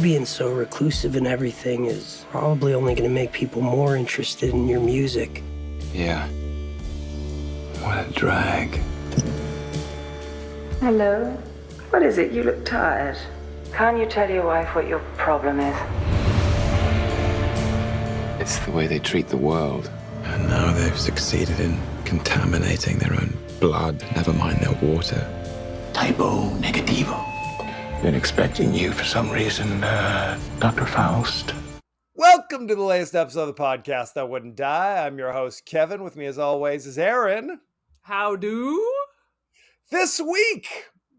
being so reclusive and everything is probably only going to make people more interested in your music. Yeah. What a drag. Hello? What is it? You look tired. Can't you tell your wife what your problem is? It's the way they treat the world. And now they've succeeded in contaminating their own blood, never mind their water. Typo negativo. Been expecting you for some reason, Dr. Faust. Welcome to the latest episode of the podcast That Wouldn't Die. I'm your host, Kevin. With me, as always, is Aaron. How do? This week,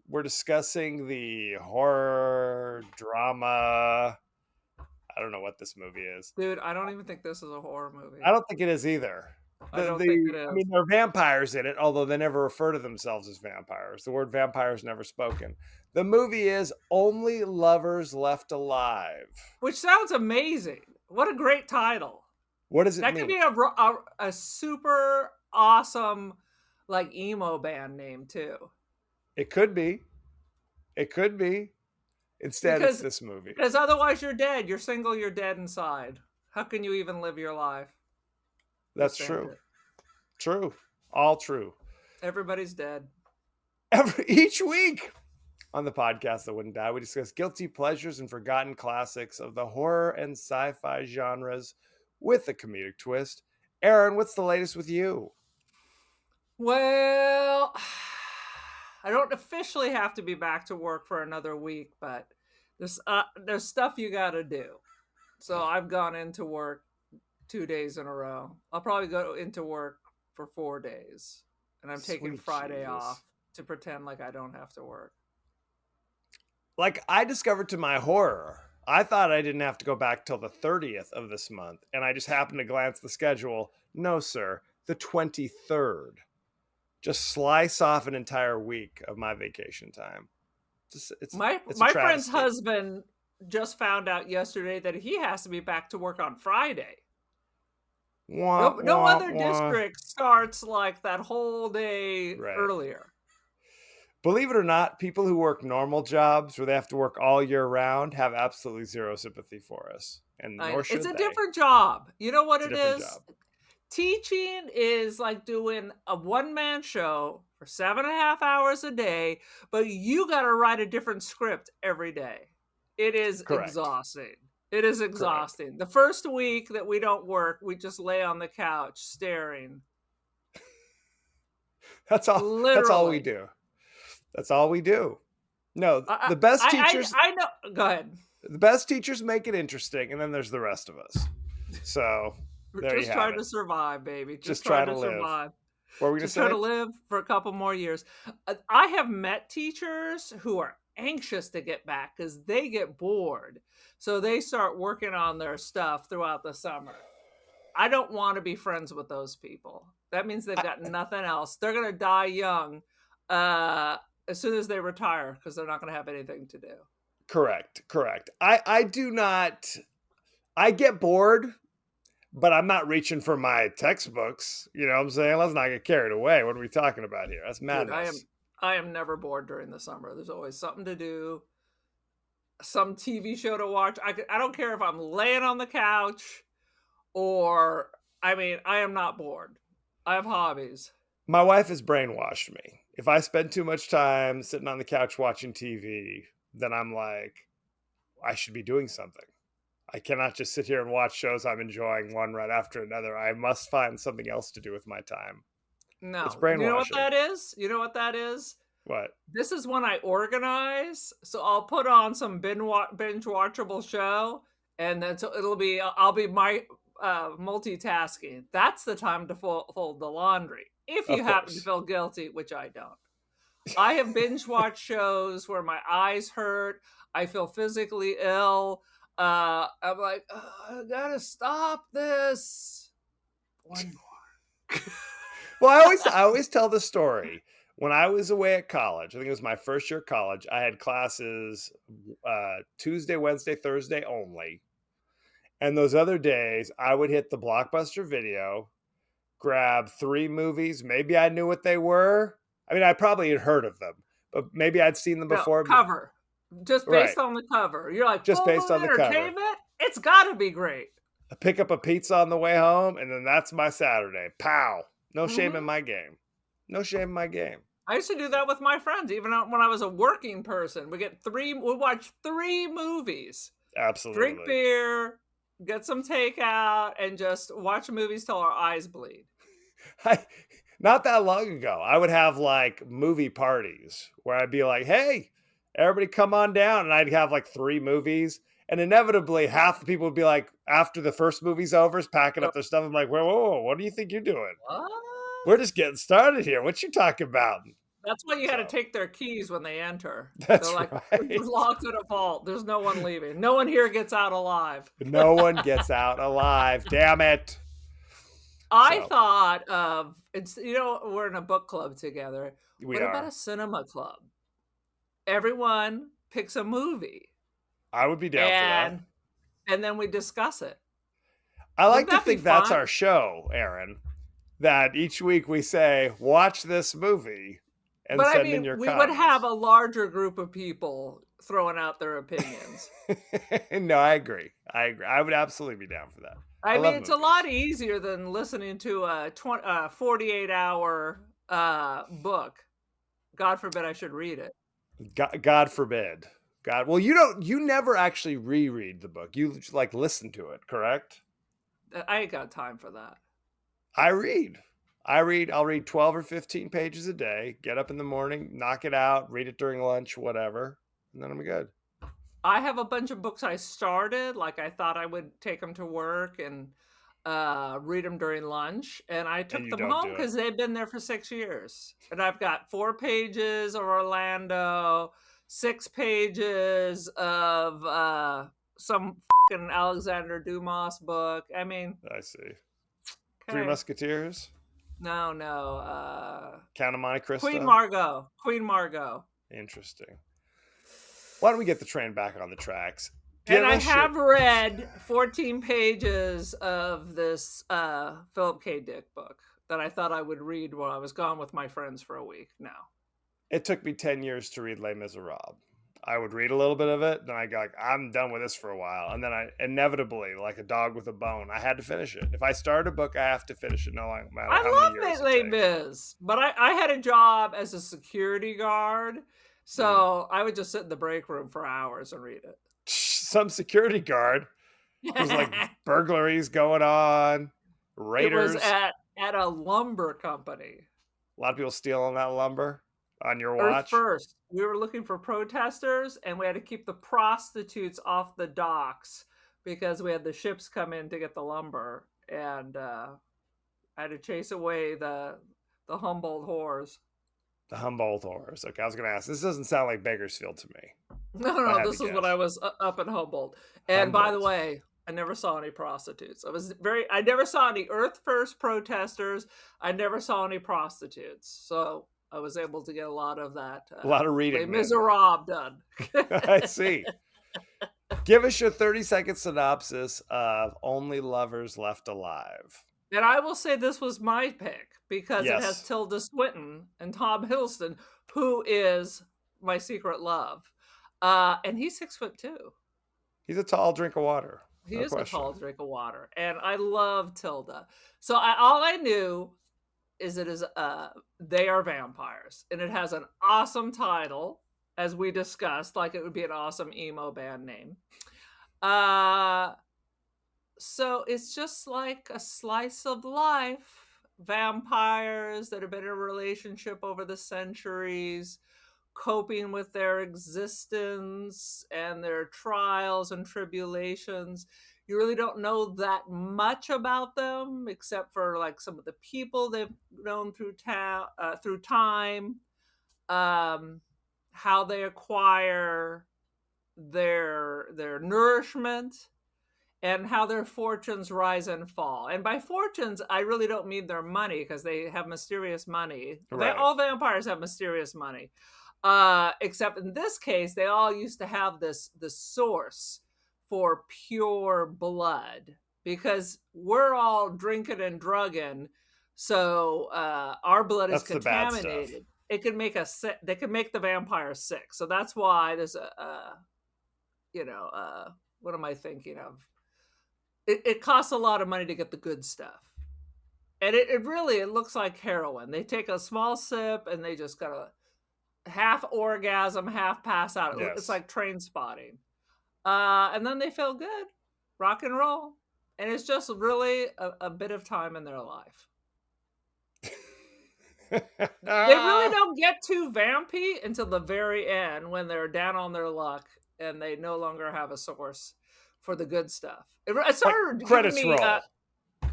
we're discussing the horror drama. I don't know what this movie is. Dude, I don't even think this is a horror movie. I don't think it is either. I don't think it is. I mean, there are vampires in it, although they never refer to themselves as vampires. The word vampire is never spoken. The movie is Only Lovers Left Alive. Which sounds amazing. What a great title. What does it That mean? could be a super awesome, like, emo band name, too. It could be. It could be. Instead, it's this movie. Because otherwise you're dead. You're single, you're dead inside. How can you even live your life? That's true. True. All true. Everybody's dead. Each week on the podcast That Wouldn't Die, we discuss guilty pleasures and forgotten classics of the horror and sci-fi genres with a comedic twist. Aaron, what's the latest with you? Well, I don't officially have to be back to work for another week, but there's stuff you got to do. So I've gone into work 2 days in a row. I'll probably go into work for 4 days, and I'm taking Friday off to pretend like I don't have to work. Like, I discovered to my horror, I thought I didn't have to go back till the 30th of this month, and I just happened to glance at the schedule. No, sir, the 23rd. Just slice off an entire week of my vacation time. My friend's husband just found out yesterday that he has to be back to work on Friday. No other district starts like that whole day earlier. Believe it or not, people who work normal jobs where they have to work all year round have absolutely zero sympathy for us. And nor should it's a they. different job. You know what it is? Job. Teaching is like doing a one-man show for 7.5 hours a day, but you got to write a different script every day. It is exhausting. It is exhausting. Correct. The first week that we don't work, we just lay on the couch staring. That's all. Literally. That's all we do. That's all we do. No, the best teachers. I know. Go ahead. The best teachers make it interesting, and then there's the rest of us. So there just trying to survive, baby. Just trying to survive. What are we going to say? Try to live for a couple more years. I have met teachers who are anxious to get back because they get bored, so they start working on their stuff throughout the summer. I don't want to be friends with those people. That means they've got nothing else. They're going to die young as soon as they retire because they're not going to have anything to do. Correct. I do not. I get bored, but I'm not reaching for my textbooks. You know what I'm saying? Let's not get carried away. What are we talking about here? That's madness. Dude, I am never bored during the summer. There's always something to do, some TV show to watch. I don't care if I'm laying on the couch or, I am not bored. I have hobbies. My wife has brainwashed me. If I spend too much time sitting on the couch watching TV, then I'm like, I should be doing something. I cannot just sit here and watch shows I'm enjoying one right after another. I must find something else to do with my time. No. It's brainwashing. You know what that is? What? This is when I organize. So I'll put on some binge watchable show, and then I'll be multitasking. That's the time to fold the laundry. If you happen to feel guilty, which I don't. I have binge watched shows where my eyes hurt. I feel physically ill. I'm like, I gotta stop this. One more. Well, I always tell the story. When I was away at college, I think it was my first year of college, I had classes Tuesday, Wednesday, Thursday only. And those other days, I would hit the Blockbuster Video, grab 3 movies. Maybe I knew what they were. I probably had heard of them, but maybe I'd seen them before. Cover. Just Right. based on the cover. You're like, Just Full based Moon on the cover. Entertainment? It's got to be great. I pick up a pizza on the way home, and then that's my Saturday. Pow. No shame in Mhm. my game. No shame in my game. I used to do that with my friends, even when I was a working person. We watch 3 movies, Absolutely. drink beer, get some takeout, and just watch movies till our eyes bleed. Not that long ago, I would have like movie parties where I'd be like, hey, everybody come on down. And I'd have like 3 movies. And inevitably, half the people would be like, after the first movie's over, is packing up their stuff. I'm like, whoa, what do you think you're doing? What? We're just getting started here. What you talking about? That's why you had to take their keys when they enter. That's They're like, right. "We're locked in a vault. There's no one leaving. No one here gets out alive." No one gets out alive. Damn it. I So. thought of we're in a book club together. We What about are. a cinema club? Everyone picks a movie I would be down for that. and then we discuss it. I like to that be think that's fun? our show, Aaron. That each week we say, watch this movie and But I send in mean, your we comments. would have a larger group of people throwing out their opinions. No, I agree. I would absolutely be down for that. I love mean, it's a movies. lot easier than listening to a 48-hour book. God forbid I should read it. God forbid. Well, you never actually reread the book. You just like listen to it, correct? I ain't got time for that. I read. I'll read 12 or 15 pages a day, get up in the morning, knock it out, read it during lunch, whatever, and then I'm good. I have a bunch of books I started, like I thought I would take them to work and read them during lunch, and I took you them don't home do it. because they've been there for 6 years. And I've got 4 pages of Orlando, 6 pages of some fucking Alexander Dumas book. I mean, I see. Three okay. Musketeers, No. Count of Monte Cristo. Queen Margot. Interesting. Why don't we get the train back on the tracks? And I have read 14 pages of this Philip K. Dick book that I thought I would read while I was gone with my friends for a week now. It took me 10 years to read Les Miserables. I would read a little bit of it, then I got like, I'm done with this for a while. And then I inevitably, like a dog with a bone, I had to finish it. If I start a book, I have to finish it, no matter how I many years love Les it takes. Mis, but I had a job as a security guard, so I would just sit in the break room for hours and read it. Some security guard. There's like burglaries going on, raiders. It was at a lumber company. A lot of people stealing that lumber on your Earth watch. First. We were looking for protesters, and we had to keep the prostitutes off the docks because we had the ships come in to get the lumber, and I had to chase away the Humboldt whores. The Humboldt whores. Okay, I was going to ask. This doesn't sound like Bakersfield to me. No, this is when I was up in Humboldt. And by the Humboldt. way, I never saw any prostitutes. I never saw any Earth First protesters. I never saw any prostitutes. So I was able to get a lot of that. A lot of reading. Les Miserables done. I see. Give us your 30-second synopsis of Only Lovers Left Alive. And I will say this was my pick because Yes. it has Tilda Swinton and Tom Hiddleston, who is my secret love. And he's 6'2". He's a tall drink of water. He No is question. a tall drink of water. And I love Tilda. So all I knew is it is they are vampires. And it has an awesome title, as we discussed, like it would be an awesome emo band name. So it's just like a slice of life. Vampires that have been in a relationship over the centuries, coping with their existence and their trials and tribulations. You really don't know that much about them, except for like some of the people they've known through time, how they acquire their nourishment, and how their fortunes rise and fall. And by fortunes, I really don't mean their money, because they have mysterious money. Right. All vampires have mysterious money. Except in this case, they all used to have this source for pure blood, because we're all drinking and drugging. So our blood is That's the bad stuff. contaminated. it can make they can make the vampire sick. So that's why there's what am I thinking of? It costs a lot of money to get the good stuff. And it really, it looks like heroin. They take a small sip and they just got a half orgasm, half pass out. It's Yes. like Train Spotting. And then they feel good, rock and roll. And it's just really a bit of time in their life. They really don't get too vampy until the very end when they're down on their luck and they no longer have a source for the good stuff. It started credits giving me, roll.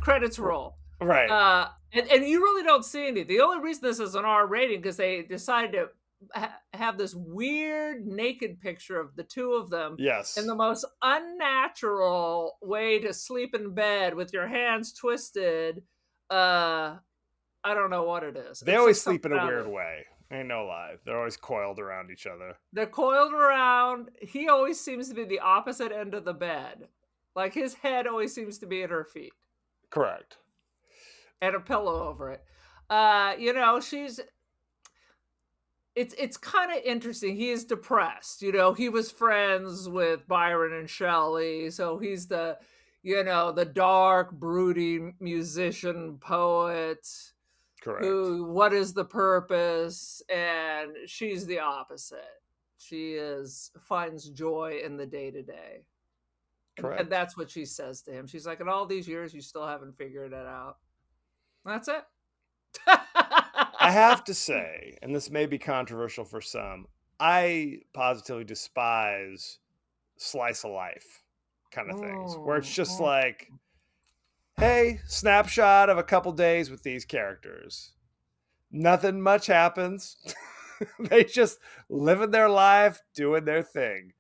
Credits roll. Right. And you really don't see any. The only reason this is an R rating because they decided to have this weird naked picture of the two of them Yes. in the most unnatural way to sleep in bed with your hands twisted. I don't know what it is. They It's always just sleep in a something weird about it. way. Ain't no lie. They're always coiled around each other. They're coiled around. He always seems to be the opposite end of the bed. Like his head always seems to be at her feet Correct. and a pillow over it. It's kind of interesting. He is depressed. He was friends with Byron and Shelley, so he's the dark, brooding musician poet. Correct. What is the purpose? And she's the opposite. She finds joy in the day-to-day. Correct. And that's what she says to him. She's like, in all these years, you still haven't figured it out. That's it. I have to say, and this may be controversial for some, I positively despise slice of life kind of things, where it's just like, hey, snapshot of a couple days with these characters. Nothing much happens. They just living their life, doing their thing.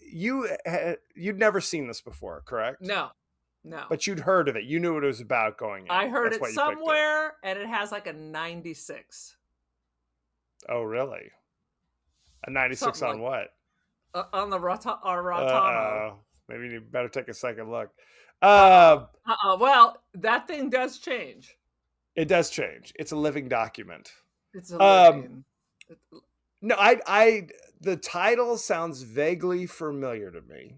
You'd never seen this before, correct? No. But you'd heard of it. You knew what it was about going in. I heard That's it why you picked somewhere, and it has like a 96. Oh, really? A 96 Something on what? On the Rottamo. Maybe you better take a second look. Well, that thing does change. It does change. It's a living document. It's a living. No, the title sounds vaguely familiar to me.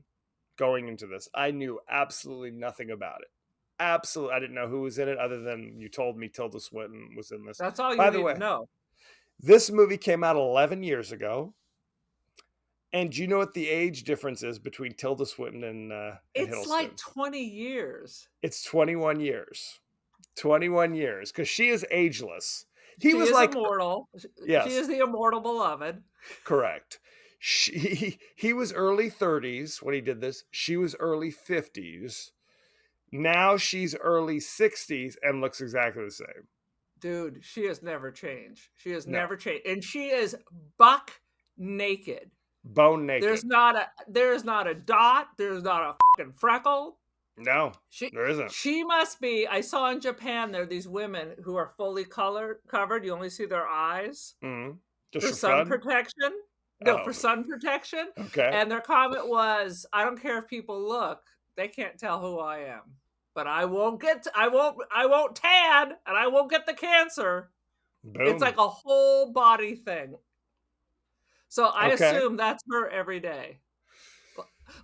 Going into this, I knew absolutely nothing about it. Absolutely, I didn't know who was in it other than you told me Tilda Swinton was in this. That's all you By need the way, to know. This movie came out 11 years ago. And do you know what the age difference is between Tilda Swinton and It's Hiddleston? like 20 years. It's 21 years. 21 years, because she is ageless. She is immortal. Yes. She is the immortal beloved. Correct. He was early 30s when he did this. She was early 50s. Now she's early 60s and looks exactly the same. Dude, she has never changed. She has never changed. And she is buck naked. Bone naked. There's not a dot. There's not a fucking freckle. No, there isn't. She must be. I saw in Japan there are these women who are fully covered. You only see their eyes. Mm-hmm. Just for sun protection. No, for sun protection. Okay. And their comment was, "I don't care if people look; they can't tell who I am. But I won't tan, and I won't get the cancer." Boom. It's like a whole body thing. So I assume that's her every day.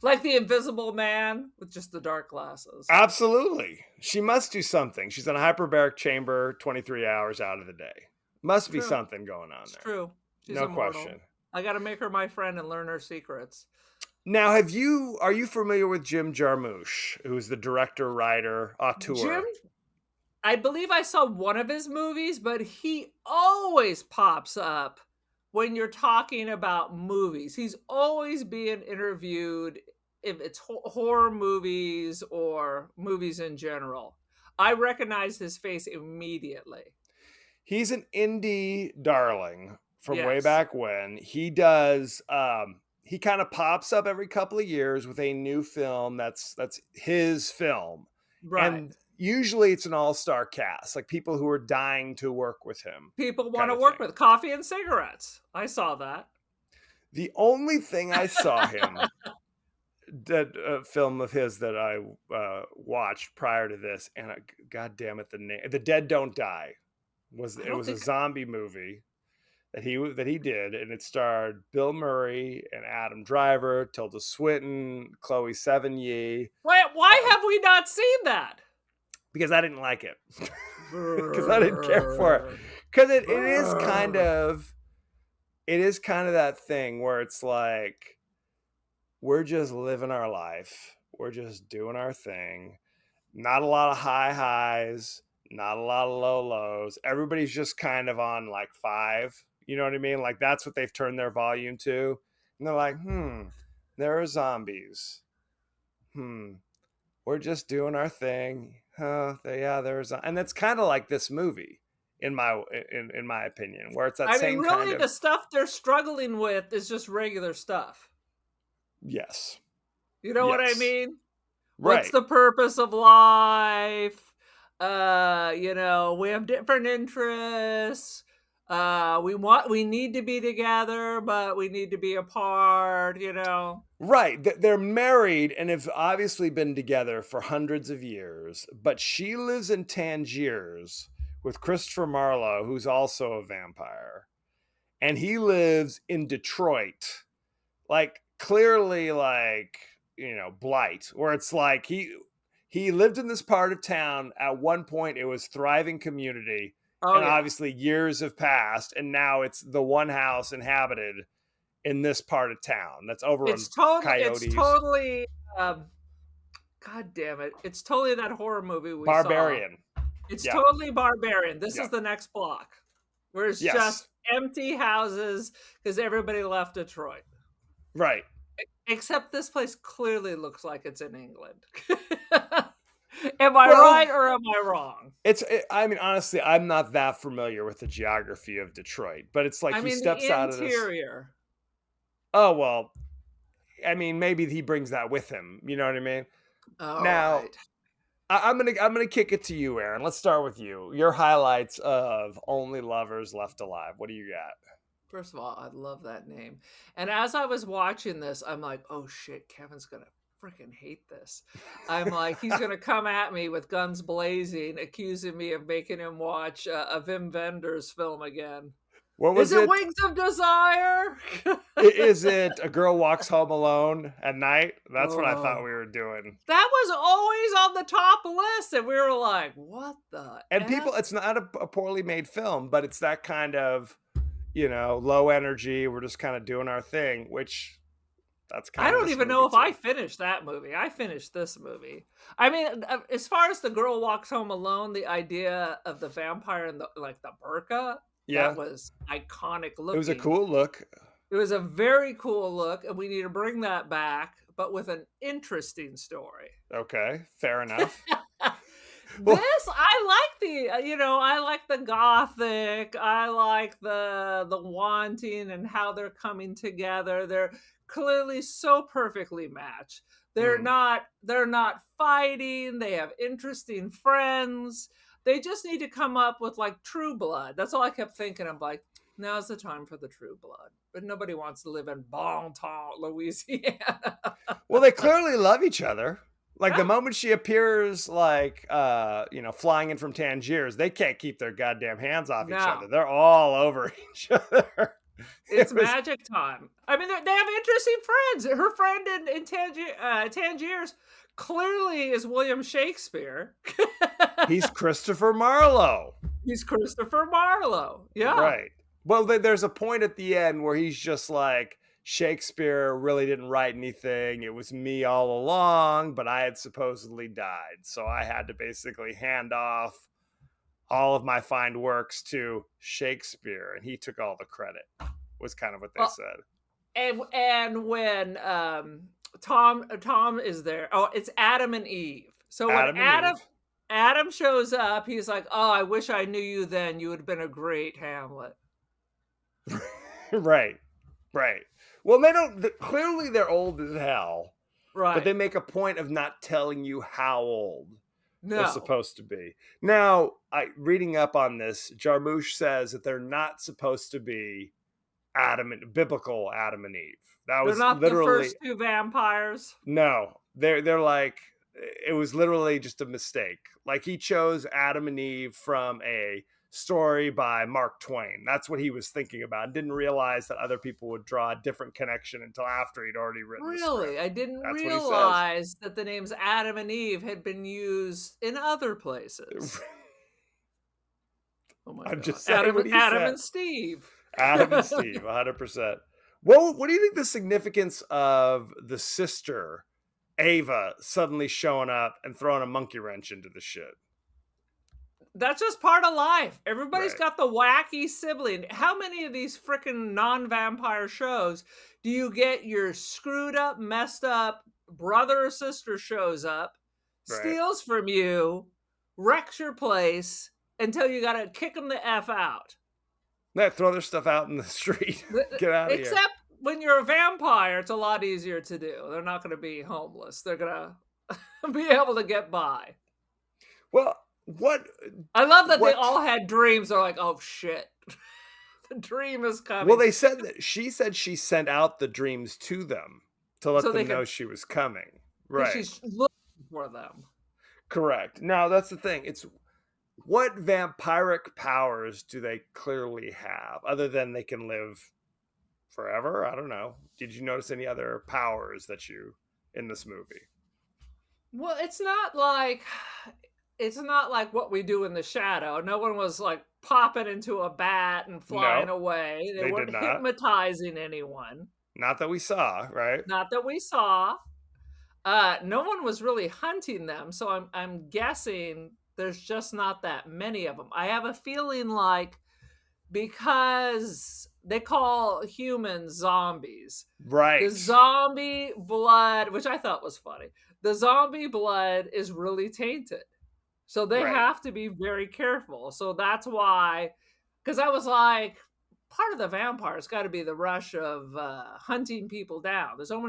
Like the Invisible Man with just the dark glasses. Absolutely. She must do something. She's in a hyperbaric chamber 23 hours out of the day. Must be something going on there. True. She's no immortal. question. I got to make her my friend and learn her secrets. Now, are you familiar with Jim Jarmusch, who's the director, writer, auteur? Jim, I believe I saw one of his movies, but he always pops up when you're talking about movies. He's always being interviewed if it's horror movies or movies in general. I recognize his face immediately. He's an indie darling from way back when. He does he kind of pops up every couple of years with a new film that's his film. Right. And usually it's an all-star cast, like people who are dying to work with him. People want to work with Coffee and Cigarettes. I saw that. The only thing I saw him, that film of his that I watched prior to this, and God damn it, the Dead Don't Die. It was a zombie movie that he did, and it starred Bill Murray and Adam Driver, Tilda Swinton, Chloe Sevigny. Why have we not seen that? Because I didn't like it. Because I didn't care for it. Because it is kind of that thing where it's like, we're just living our life. We're just doing our thing. Not a lot of high highs, not a lot of low lows. Everybody's just kind of on like 5. You know what I mean? Like that's what they've turned their volume to. And they're like, there are zombies. We're just doing our thing. There's, and that's kind of like this movie in my opinion, where it's that same really kind of, the stuff they're struggling with is just regular stuff. Yes. You know what I mean? Right. What's the purpose of life? We have different interests. We need to be together, but we need to be apart, Right. They're married and have obviously been together for hundreds of years, but she lives in Tangiers with Christopher Marlowe, who's also a vampire. And he lives in Detroit. Like clearly like, Blight, where it's like he lived in this part of town. At one point it was thriving community. Obviously years have passed, and now it's the one house inhabited in this part of town that's over on Coyotes. It's totally God damn it. It's totally that horror movie we Barbarian. saw. It's totally Barbarian. This is the next block. Where it's just empty houses because everybody left Detroit. Right. Except this place clearly looks like it's in England. Am I right or am I wrong? Honestly, I'm not that familiar with the geography of Detroit, but it's like he steps out of this interior. Oh, well, maybe he brings that with him. You know what I mean? Now, right. I'm gonna kick it to you, Aaron. Let's start with you. Your highlights of Only Lovers Left Alive. What do you got? First of all, I love that name. And as I was watching this, I'm like, oh shit, Kevin's gonna freaking hate this. I'm like, he's gonna come at me with guns blazing, accusing me of making him watch a Wim Wenders film again. What was it? Is it Wings of Desire? Is it A Girl Walks Home Alone at Night? That's what I thought we were doing. That was always on the top list, and we were like, what the And people, it's not a poorly made film, but it's that kind of, low energy. We're just kind of doing our thing, which that's kind I of don't even know if I finished that movie. I finished this movie. As far as The Girl Walks Home Alone, the idea of the vampire and the burqa, that was iconic looking. It was a cool look. It was a very cool look, and we need to bring that back, but with an interesting story. Okay, fair enough. I like the gothic. I like the wanting and how they're coming together. They're clearly so perfectly matched. They're not fighting. They have interesting friends. They just need to come up with like True Blood. That's all I kept thinking. I'm like, now's the time for the True Blood. But nobody wants to live in Bon Temps, Louisiana. Well, they clearly love each other. Like the moment she appears, like, flying in from Tangiers, they can't keep their goddamn hands off each other. They're all over each other. It's magic time. They have interesting friends. Her friend in Tangiers clearly is William Shakespeare. He's Christopher Marlowe. Yeah. Right. Well, there's a point at the end where he's just like, Shakespeare really didn't write anything. It was me all along, but I had supposedly died. So I had to basically hand off all of my fine works to Shakespeare, and he took all the credit, was kind of what they said. And when Tom is there, it's Adam and Eve. So when Adam shows up, he's like, oh, I wish I knew you then. You would have been a great Hamlet. Right. Well, clearly they're old as hell. Right. But they make a point of not telling you how old they're supposed to be. Now, reading up on this, Jarmusch says that they're not supposed to be biblical Adam and Eve. They're not literally the first two vampires. No, they're like it was literally just a mistake. Like he chose Adam and Eve from a story by Mark Twain. That's what he was thinking about, and didn't realize that other people would draw a different connection until after he'd already written the Really? script. I didn't That's what he says. realize that the names Adam and Eve had been used in other places. Oh my I'm God. just saying what he Adam said. and Steve. Adam and Steve, 100%. What do you think the significance of the sister, Ava, suddenly showing up and throwing a monkey wrench into the shit? That's just part of life. Everybody's Right. got the wacky sibling. How many of these freaking non-vampire shows do you get your screwed up, messed up brother or sister shows up, Right. steals from you, wrecks your place until you got to kick them the F out? Yeah, throw their stuff out in the street. Get out of here. Except when you're a vampire, it's a lot easier to do. They're not going to be homeless. They're going to be able to get by. Well, what? I love that they what- all had dreams. They're like, oh shit, the dream is coming. Well, they said that she sent out the dreams to them to let So they them know could- she was coming. And Right. she's looking for them. Correct. Now that's the thing. It's what vampiric powers do they clearly have other than they can live forever? I don't know. Did you notice any other powers that you in this movie? Well, it's not like what we do in the shadow. No one was like popping into a bat and flying No, away. they They did weren't not. hypnotizing anyone. Not that we saw, right? Not that we saw. No one was really hunting them, so I'm guessing there's just not that many of them. I have a feeling like because they call humans zombies, Right. the zombie blood, which I thought was funny, the zombie blood is really tainted. So they Right. have to be very careful. So that's why, because I was like, part of the vampire's got to be the rush of hunting people down. There's so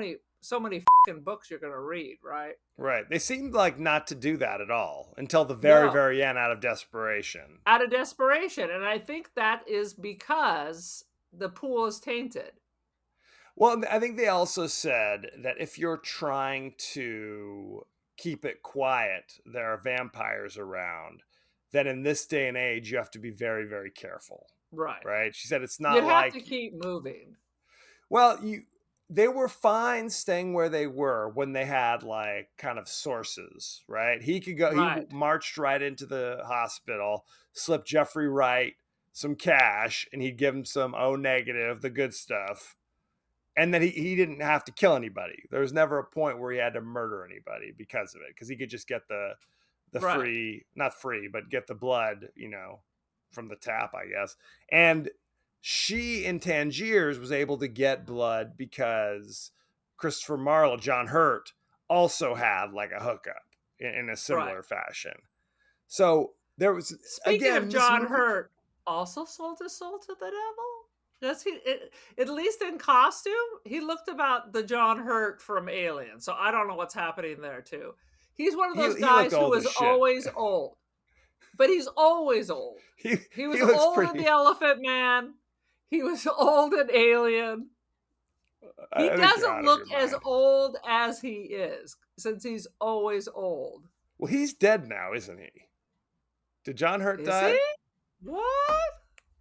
many fucking books you're going to read, right? Right. They seemed like not to do that at all until the very, No. very end out of desperation. Out of desperation. And I think that is because the pool is tainted. Well, I think they also said that if you're trying to keep it quiet, there are vampires around, then in this day and age, you have to be very, very careful. Right. Right. She said it's not You like. have to keep moving. Well, they were fine staying where they were when they had like kind of sources, right? He could go, Right. he marched right into the hospital, slipped Jeffrey Wright some cash, and he'd give him some O negative, the good stuff. And then he didn't have to kill anybody. There was never a point where he had to murder anybody because of it, because he could just get the Right. free, not free, but get the blood, from the tap, I guess. And she in Tangiers was able to get blood because Christopher Marlowe, John Hurt, also had like a hookup in a similar fashion. So there was, Speaking again, of this John movie- Hurt, also sold his soul to the devil? Does he? At least in costume, he looked about the John Hurt from Alien. So I don't know what's happening there too. He's one of those He guys looked who old was as shit. always old, but he's always old. He was looks old in pretty- the Elephant Man. He was old in Alien. I He think you're out doesn't of look your as mind. old as he is, since he's always old. Well, he's dead now, isn't he? Did John Hurt Is die? he? What?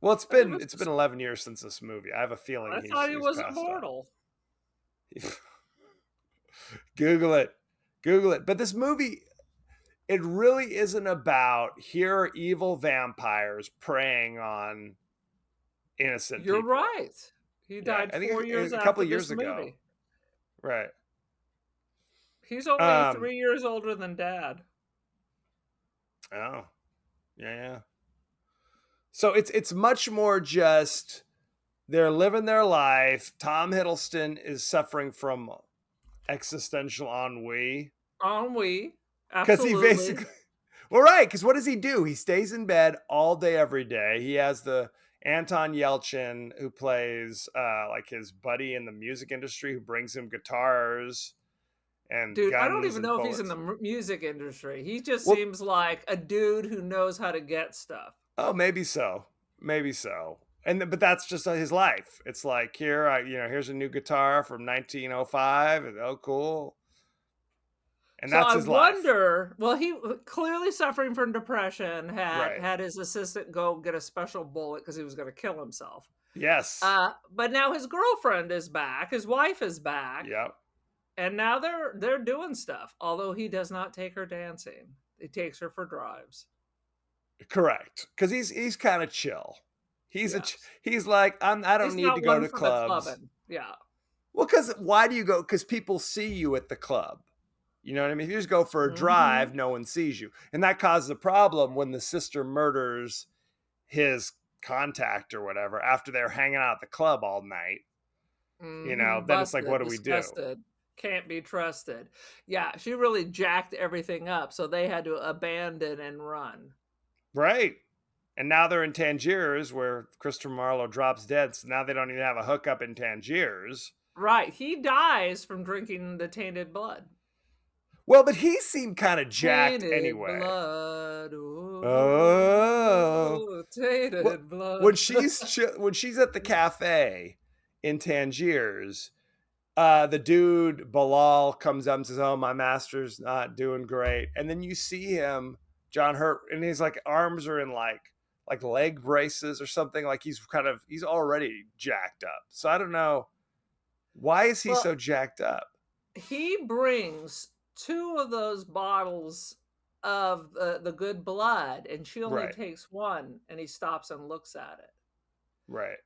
Well, it's I been was- 11 years since this movie. I have a feeling I he's, thought he he's was passed on. immortal. Google it. But this movie, it really isn't about here are evil vampires preying on innocent You're people. right. He died I think 4 it- years a after couple of this years ago. movie. Right. He's only Um, 3 years older than Dad. Oh, yeah. So it's much more just they're living their life. Tom Hiddleston is suffering from existential ennui Ennui. because he Absolutely. basically, well, right? Because what does he do? He stays in bed all day, every day. He has the Anton Yelchin who plays like his buddy in the music industry who brings him guitars and Dude, I don't guns even and know if he's in bullets. the music industry. He just Well- seems like a dude who knows how to get stuff. Oh, maybe so. But that's just his life. It's like here's a new guitar from 1905. And, oh, cool. And So that's I his life. wonder, well, he clearly suffering from depression, Right. had his assistant go get a special bullet because he was going to kill himself. Yes. But now his girlfriend is back, his wife is back, Yep. and now they're doing stuff. Although he does not take her dancing, he takes her for drives. Correct. Because he's kind of chill. Yes. He's like, I don't He's need not to go one to for the clubs. clubbing. Yeah. Well, because why do you go? Because people see you at the club. You know what I mean? If you just go for a drive, no one sees you. And that causes a problem when the sister murders his contact or whatever after they're hanging out at the club all night. You know, then it's like, Busted, what do we do? disgusted, can't be trusted. Yeah, she really jacked everything up, so they had to abandon and run. Right. And now they're in Tangiers where Christopher Marlowe drops dead. So now they don't even have a hookup in Tangiers. Right, he dies from drinking the tainted blood. Well, but he seemed kind of jacked Tainted anyway. blood. Oh. Tainted blood. When she's at the cafe in Tangiers, the dude Bilal comes up and says, "Oh, my master's not doing great," and then you see him, John Hurt, and his like arms are in like leg braces or something. Like he's already jacked up. So I don't know, why is he so jacked up? He brings 2 of those bottles of the good blood, and she only takes 1, and he stops and looks at it. Right.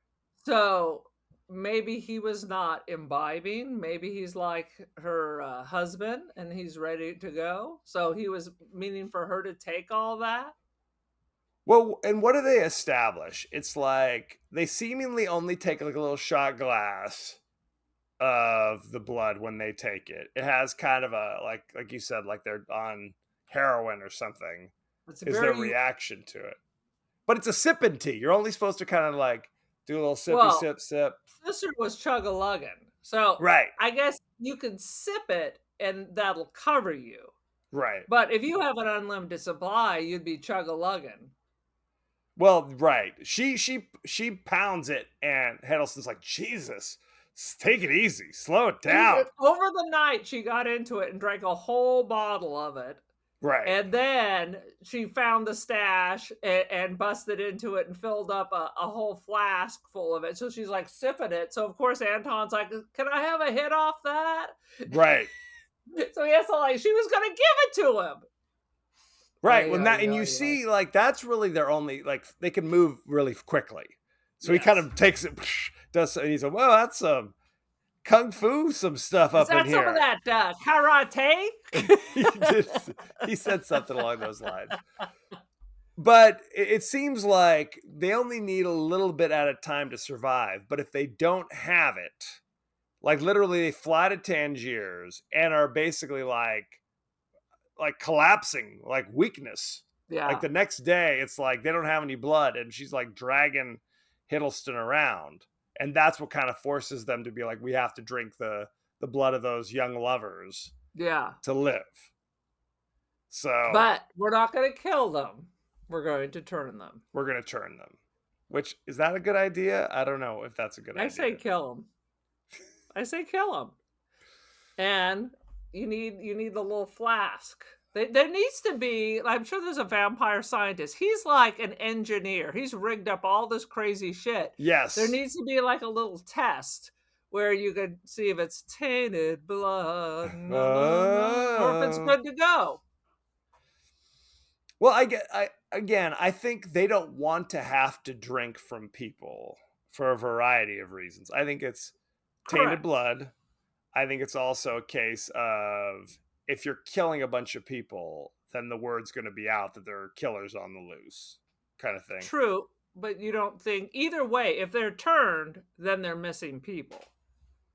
So maybe he was not imbibing. Maybe he's like her husband, and he's ready to go. So he was meaning for her to take all that. Well, and what do they establish? It's like they seemingly only take like a little shot glass of the blood when they take it. It has kind of a like you said, like they're on heroin or something. It's is their reaction to it. But it's a sipping tea. You're only supposed to kind of like do a little sippy sip. Sister was chug-a-lugging. So right. I guess you can sip it and that'll cover you. Right. But if you have an unlimited supply, you'd be chug-a-lugging. Well, right. She pounds it and Hiddleston's like, Jesus, take it easy. Slow it down. Over the night, she got into it and drank a whole bottle of it. Right. And then she found the stash and busted into it and filled up a whole flask full of it. So she's like sipping it. So of course Anton's like, can I have a hit off that? Right. So he has to like, she was going to give it to him. Right. Well, and you see, like, that's really their only, like, they can move really quickly. So he kind of takes it, does, and he's like, well, that's some kung fu, some stuff up in here. Some of that karate? He said something along those lines. But it seems like they only need a little bit at a time to survive. But if they don't have it, like literally they fly to Tangiers and are basically like collapsing, like weakness. Yeah. Like the next day, it's like they don't have any blood, and she's like dragging Hiddleston around. And that's what kind of forces them to be like, we have to drink the blood of those young lovers to live. So, but we're not going to kill them. We're going to turn them. Which, is that a good idea? I don't know if that's a good idea. I say kill them. And you need the little flask. There needs to be, I'm sure there's a vampire scientist. He's like an engineer. He's rigged up all this crazy shit. Yes. There needs to be like a little test where you could see if it's tainted blood or if it's good to go. Well, I think they don't want to have to drink from people for a variety of reasons. I think it's tainted blood. I think it's also a case of if you're killing a bunch of people, then the word's going to be out that there are killers on the loose, kind of thing. True, but you don't think either way. If they're turned, then they're missing people.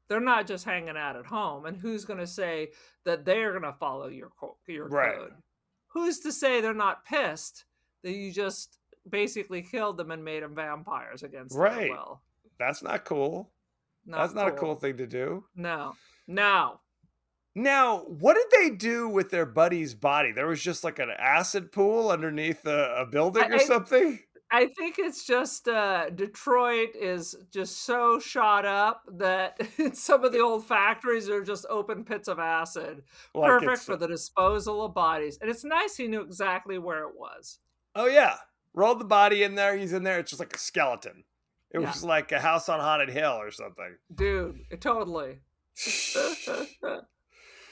They're not just hanging out at home. And who's going to say that they're going to follow your code? Who's to say they're not pissed that you just basically killed them and made them vampires against their will? That's not cool. That's not a cool thing to do. No. Now, what did they do with their buddy's body? There was just like an acid pool underneath a building or something? I think it's just Detroit is just so shot up that some of the old factories are just open pits of acid, Like perfect it's for the disposal of bodies. And it's nice he knew exactly where it was. oh yeah, rolled the body in there. He's in there. It's just like a skeleton. It Yeah, was like a house on haunted hill or something. dude, totally.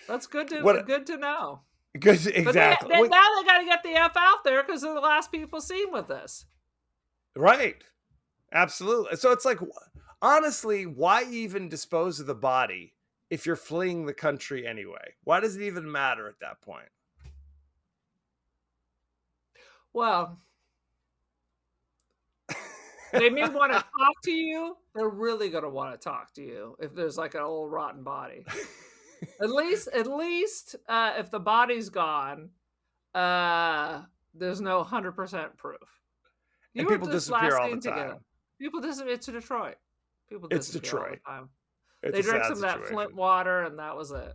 That's What good to know. good But exactly. now they got to get the F out there because they're the last people seen with this. Right. Absolutely. So it's like, honestly, why even dispose of the body if you're fleeing the country anyway? Why does it even matter at that point? Well, they may want to talk to you. They're really going to want to talk to you if there's like an old rotten body. At least, if the body's gone, there's no 100% proof. And You were people just disappear last all the seen together. time. People disappear. It's Detroit. People It's disappear all Detroit. the time. It's They a drank sad some of that situation. Flint water, and that was it.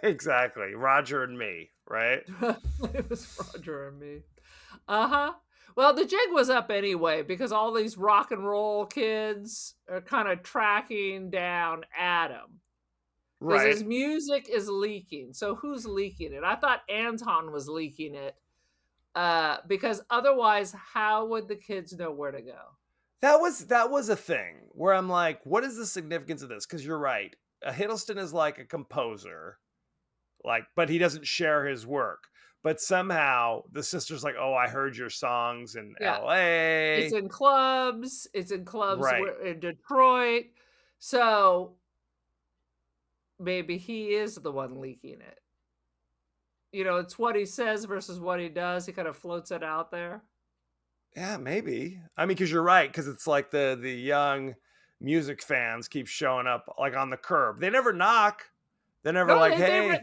Exactly. Roger and me, right? It was Roger and me. Uh-huh. Well, the jig was up anyway because all these rock and roll kids are kind of tracking down Adam because Right. his music is leaking. So who's leaking it? I thought Anton was leaking it because otherwise, how would the kids know where to go? That was a thing where I'm like, what is the significance of this? Because you're right. Hiddleston is like a composer, like, but he doesn't share his work. But somehow the sister's like, oh, I heard your songs in Yeah. LA. It's in clubs. It's in clubs Right. in Detroit. So maybe he is the one leaking it. You know, it's what he says versus what he does. He kind of floats it out there. Yeah, maybe. I mean, because you're right, because it's like the young music fans keep showing up like on the curb. They never knock. They're never No, like, they hey,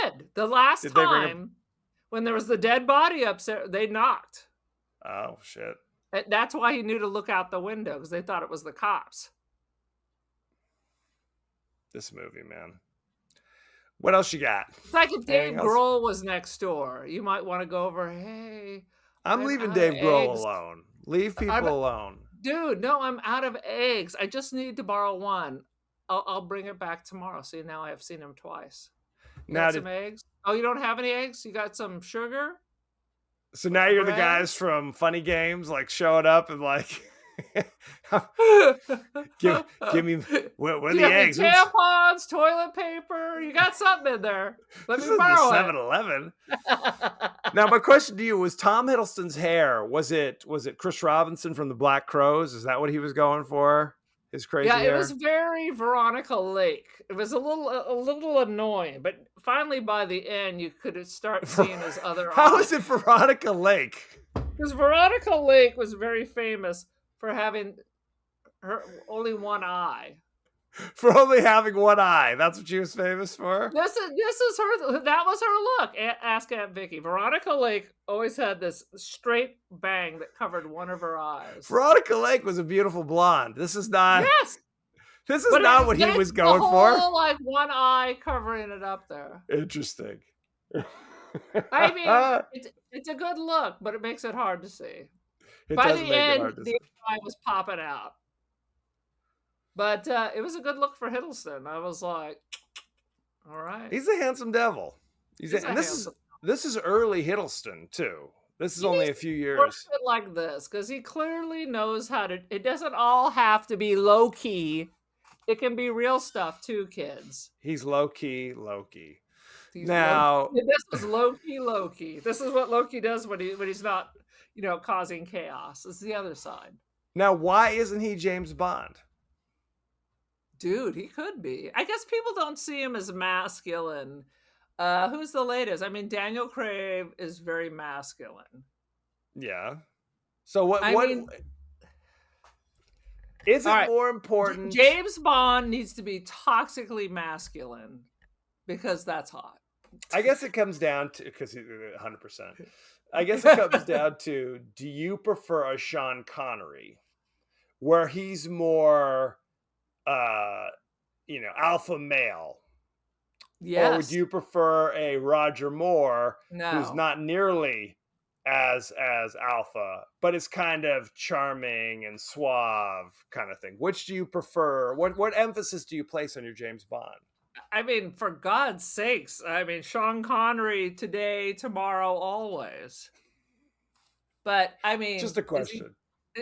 did. The last did they bring time when there was the dead body upstairs, they knocked. oh shit. That's why he knew to look out the window because they thought it was the cops. This movie, man. What else you got? It's like if Dave Anything else? Grohl was next door. You might want to go over, hey, I'm I'm leaving out Dave of Grohl eggs. alone. Leave people I'm- alone. Dude, no, I'm out of eggs. I just need to borrow one. I'll bring it back tomorrow. See, now I have seen him twice. You Now got some eggs? Oh, you don't have any eggs? You got some sugar? So now you're the bread? guys from Funny Games, like showing up and like, give me where Do the you have any eggs? Oops. tampons, toilet paper? You got something in there. Let This me isn't borrow the it. 7-Eleven. Now, my question to you was: Tom Hiddleston's hair, was it Chris Robinson from the Black Crows? Is that what he was going for? His crazy Yeah, hair. it was very Veronica Lake. It was a little annoying, but finally by the end you could start seeing his other How eye. is it Veronica Lake? Because Veronica Lake was very famous for having her only one eye. For only having one eye. That's what she was famous for? This is her. That was her look. Ask Aunt Vicky. Veronica Lake always had this straight bang that covered one of her eyes. Veronica Lake was a beautiful blonde. This is not Yes, this is but not what he it's was the going whole, for. like one eye covering it up there. Interesting. I mean, it's a good look, but it makes it hard to see. It By does the make it end, hard to the see. eye was popping out. But it was a good look for Hiddleston. I was like, all right. He's a handsome devil. He's And a this is early Hiddleston too. This is He only needs a few Work years. it like this because he clearly knows how to. It doesn't all have to be low key. It can be real stuff too, kids. He's low key Loki. He's Now- this is low key Loki. This is what Loki does when he's not, causing chaos. It's the other side. Now, why isn't he James Bond? Dude, he could be. I guess people don't see him as masculine. Who's the latest? I mean, Daniel Craig is very masculine. Yeah. So what? I what mean- is it All right. more important? James Bond needs to be toxically masculine because that's hot. I guess it comes down to because 100%. I guess it comes down to: do you prefer a Sean Connery, where he's more, alpha male, Yes. or would you prefer a Roger Moore No. who's not nearly as Alpha, but it's kind of charming and suave kind of thing. Which do you prefer? What emphasis do you place on your James Bond? I mean, for God's sakes, I mean, Sean Connery today, tomorrow, always. But I mean, Just a question.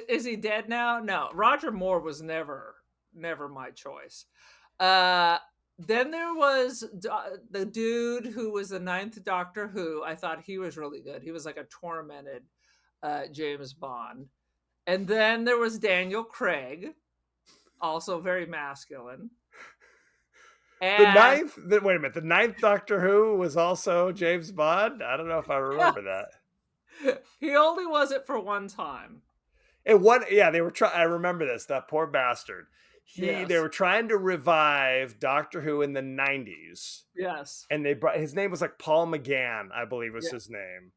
Is he dead now? No, Roger Moore was never my choice. Then there was the dude who was the 9th Doctor Who. I thought he was really good. He was like a tormented James Bond. And then there was Daniel Craig, also very masculine. And Wait a minute. The 9th Doctor Who was also James Bond? I don't know if I remember that. He only was it for one time. And they were trying. I remember this. That poor bastard. Yes. They were trying to revive Doctor Who in the 90s. Yes. And they brought, his name was like Paul McGann, I believe was his name.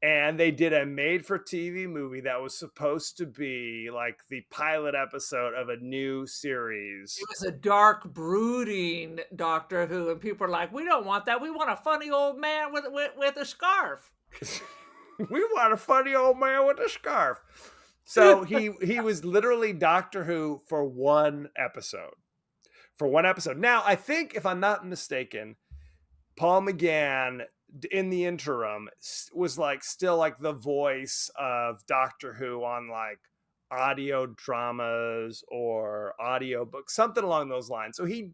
And they did a made-for-TV movie that was supposed to be like the pilot episode of a new series. It was a dark, brooding Doctor Who, and people are like, "We don't want that. We want a funny old man with a scarf." We want a funny old man with a scarf. So he was literally Doctor Who for one episode. Now, I think, if I'm not mistaken, Paul McGann in the interim was like still like the voice of Doctor Who on like audio dramas or audio books, something along those lines. So he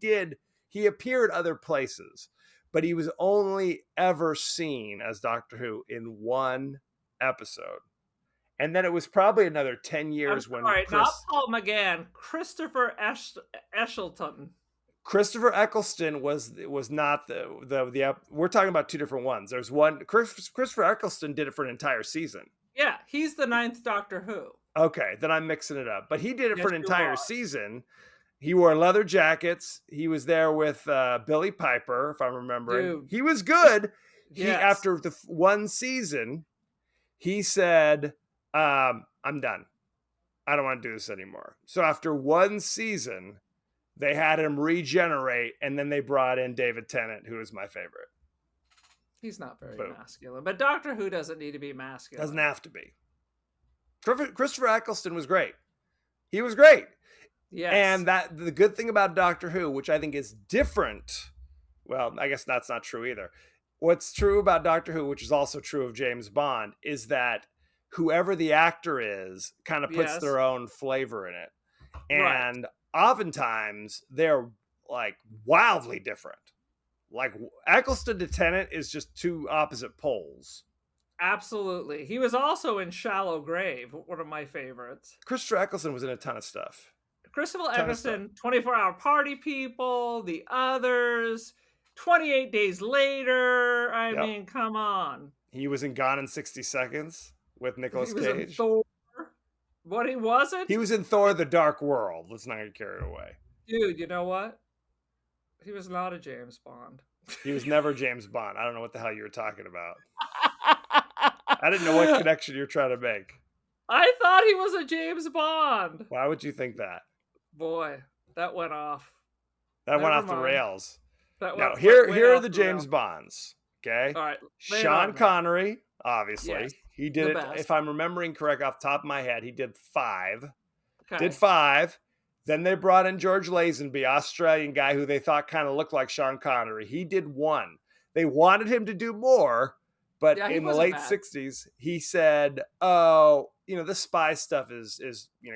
appeared other places, but he was only ever seen as Doctor Who in one episode. And then it was probably another 10 years not Paul McGann, Christopher Eccleston. Christopher Eccleston was not the we're talking about two different ones. There's one, Christopher Eccleston did it for an entire season. Yeah, he's the 9th Doctor Who. Okay, then I'm mixing it up. But he did it for an entire season. He wore leather jackets. He was there with Billy Piper, if I'm remembering. Dude. He was good. Yes. After the one season, he said, I'm done. I don't want to do this anymore. So after one season, they had him regenerate, and then they brought in David Tennant, who is my favorite. He's not very masculine, but Doctor Who doesn't need to be masculine. Doesn't have to be. Christopher Eccleston was great. He was great. Yes. And the good thing about Doctor Who, which I think is different, well, I guess that's not true either. What's true about Doctor Who, which is also true of James Bond, is that whoever the actor is kind of puts their own flavor in it. And oftentimes they're like wildly different. Like Eccleston to Tennant is just two opposite poles. Absolutely. He was also in Shallow Grave, one of my favorites. Christopher Eccleston was in a ton of stuff. Christopher Eccleston, 24-Hour Party People, The Others, 28 Days Later. I mean, come on. He was in Gone in 60 Seconds with Nicolas Cage. In Thor. What, he wasn't? He was in Thor: The Dark World. Let's not get carried away. Dude, you know what? He was not a James Bond. He was never James Bond. I don't know what the hell you were talking about. I didn't know what connection you're trying to make. I thought he was a James Bond. Why would you think that? Boy, that went off. That went off the rails. Now, here are the James Bonds. Okay. All right. Sean Connery, obviously. Yes, he did it. best. If I'm remembering correct off the top of my head, he did 5. Okay. Did 5. Then they brought in George Lazenby, Australian guy who they thought kind of looked like Sean Connery. He did 1. They wanted him to do more, but in the late 60s, he said, "Oh, this spy stuff is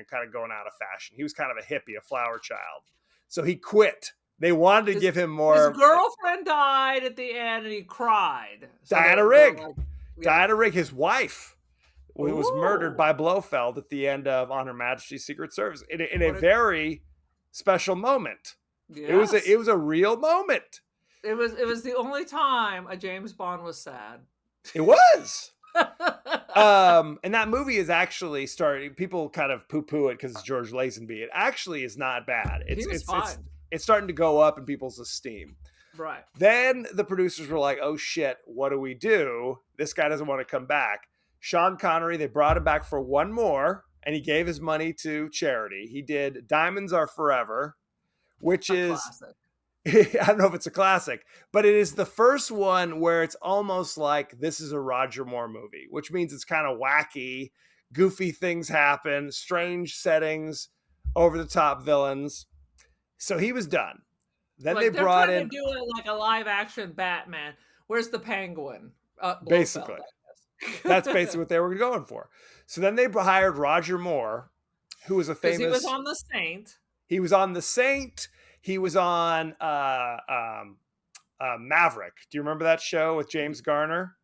kind of going out of fashion." He was kind of a hippie, a flower child, so he quit. They wanted to give him more. His girlfriend died at the end, and he cried. So Diana Rigg. Diana Rigg, his wife, was murdered by Blofeld at the end of On Her Majesty's Secret Service in a very special moment. Yes. It was a real moment. It was the only time a James Bond was sad. It was. And that movie is actually starting. People kind of poo-poo it because it's George Lazenby. It actually is not bad. It's starting to go up in people's esteem. Right. Then the producers were like, "Oh shit, what do we do? This guy doesn't want to come back." Sean Connery, they brought him back for one more, and he gave his money to charity. He did Diamonds Are Forever, which is classic. I don't know if it's a classic, but it is the first one where it's almost like this is a Roger Moore movie, which means it's kind of wacky, goofy things happen, strange settings, over the top villains. So he was done. Then Like they they're brought trying in, to do it like a live action Batman. Where's the Penguin? basically, that's basically what they were going for. So then they hired Roger Moore, who was a Because famous. he was on The Saint. He was on The Saint. He was on Maverick. Do you remember that show with James Garner?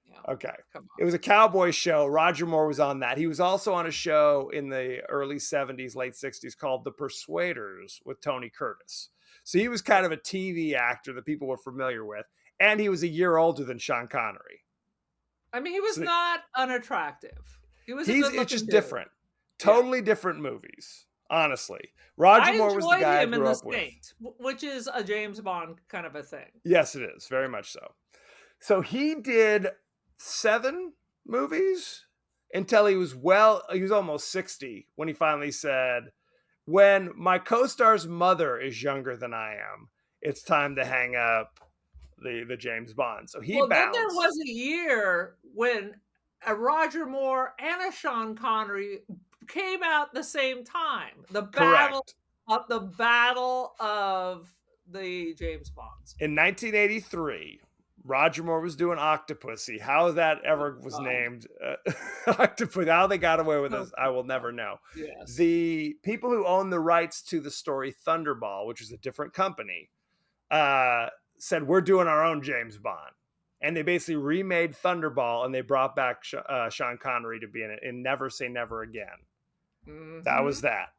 Yeah. Okay. Come on. It was a cowboy show. Roger Moore was on that. He was also on a show in the early 70s, late 60s called The Persuaders with Tony Curtis. So he was kind of a TV actor that people were familiar with. And he was a year older than Sean Connery. I mean, he was not unattractive. He was. It's just different. Totally different movies. Honestly, Roger Moore was the guy I grew up with. Saint, which is a James Bond kind of a thing. Yes, it is. Very much so. So he did 7 movies until he was almost 60 when he finally said, when my co-star's mother is younger than I am, it's time to hang up the James Bond. So he bounced. Then there was a year when a Roger Moore and a Sean Connery came out the same time. The battle of the James Bonds. In 1983, Roger Moore was doing Octopussy. How that ever was named Octopussy, how they got away with this, I will never know. Yes. The people who own the rights to the story Thunderball, which is a different company, said, we're doing our own James Bond. And they basically remade Thunderball, and they brought back Sean Connery to be in it in Never Say Never Again. Mm-hmm. That was that.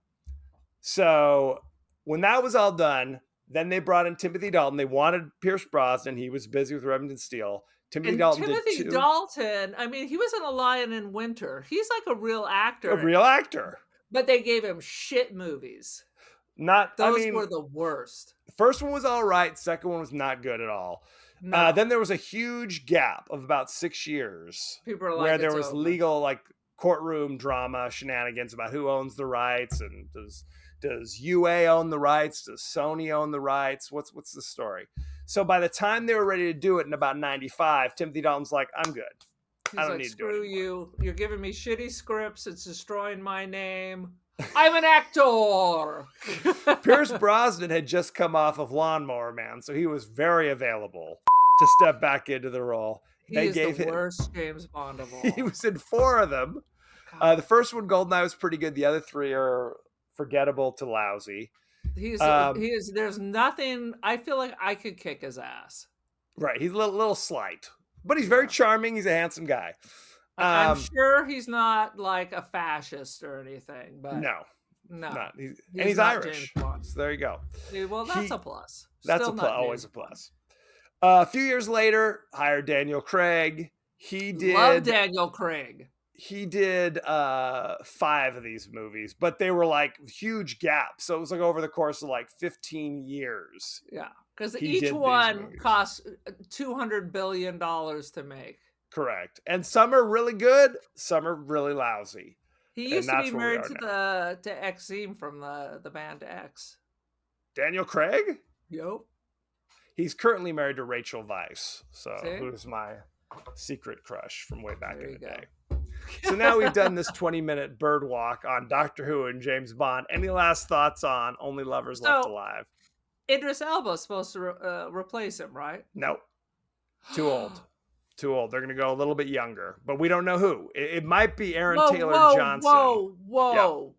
So when that was all done, then they brought in Timothy Dalton. They wanted Pierce Brosnan. He was busy with Remington Steele. Timothy Dalton, I mean, he was in A Lion in Winter. He's like a real actor. A real actor. But they gave him shit movies. Those were the worst. The first one was all right. Second one was not good at all. No. Then there was a huge gap of about 6 years where there was legal, like, courtroom drama shenanigans about who owns the rights, and does UA own the rights? Does Sony own the rights? What's the story? So by the time they were ready to do it in about 95, Timothy Dalton's like, I'm good. I don't need to do it anymore. Screw you. You're giving me shitty scripts. It's destroying my name. I'm an actor. Pierce Brosnan had just come off of Lawnmower Man, so he was very available to step back into the role. He is the worst James Bond of all. He was in 4 of them. The first one, Goldeneye, was pretty good. The other 3 are forgettable to lousy. He is. There's nothing. I feel like I could kick his ass. Right. He's a little slight, but he's very charming. He's a handsome guy. I'm sure he's not like a fascist or anything, but no. He's Irish. So there you go. Well, that's a plus. That's always a plus. A few years later, hired Daniel Craig. Love Daniel Craig. He did 5 of these movies, but they were like huge gaps. So it was like over the course of like 15 years. Yeah, because each one cost $200 billion to make. Correct. And some are really good, some are really lousy. He used to be married to Exene from the band X. Daniel Craig? Yep. He's currently married to Rachel Weisz, who's my secret crush from way back in the day. So now we've done this 20-minute bird walk on Doctor Who and James Bond. Any last thoughts on Only Lovers Left Alive? Idris Elba is supposed to replace him, right? Nope. Too old. They're going to go a little bit younger, but we don't know who. It might be Aaron Taylor Johnson. Whoa.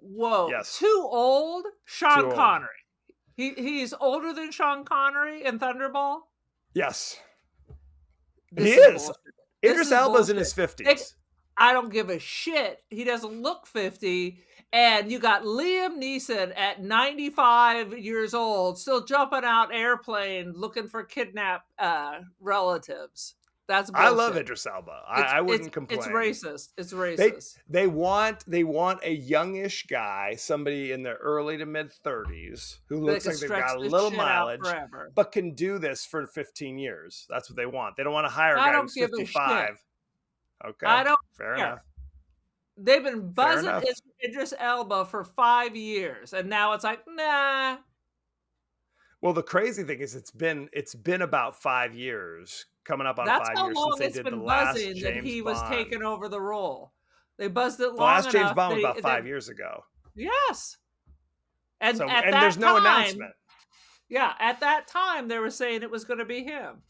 Yes. Too old? Sean Connery. He's older than Sean Connery in Thunderball? Yes. He is. Idris Elba's in his 50s. I don't give a shit. He doesn't look 50. And you got Liam Neeson at 95 years old, still jumping out airplane looking for kidnapped relatives. That's bullshit. I love Idris Elba. I wouldn't complain. It's racist. They want a youngish guy, somebody in their early to mid 30s who looks like they've got a little mileage, but can do this for 15 years. That's what they want. They don't want to hire a guy who's 55. Okay, I don't fair care. enough. They've been buzzing Idris Elba for 5 years, and now it's like, nah. Well, the crazy thing is it's been about 5 years, coming up on That's 5 how years since long they it's did the been last buzzing that James he was Bond. taking over the role. They buzzed it The long last James enough. Bond was about They 5 years ago. yes. And So, at and there's that no time, announcement. yeah, at that time they were saying it was going to be him.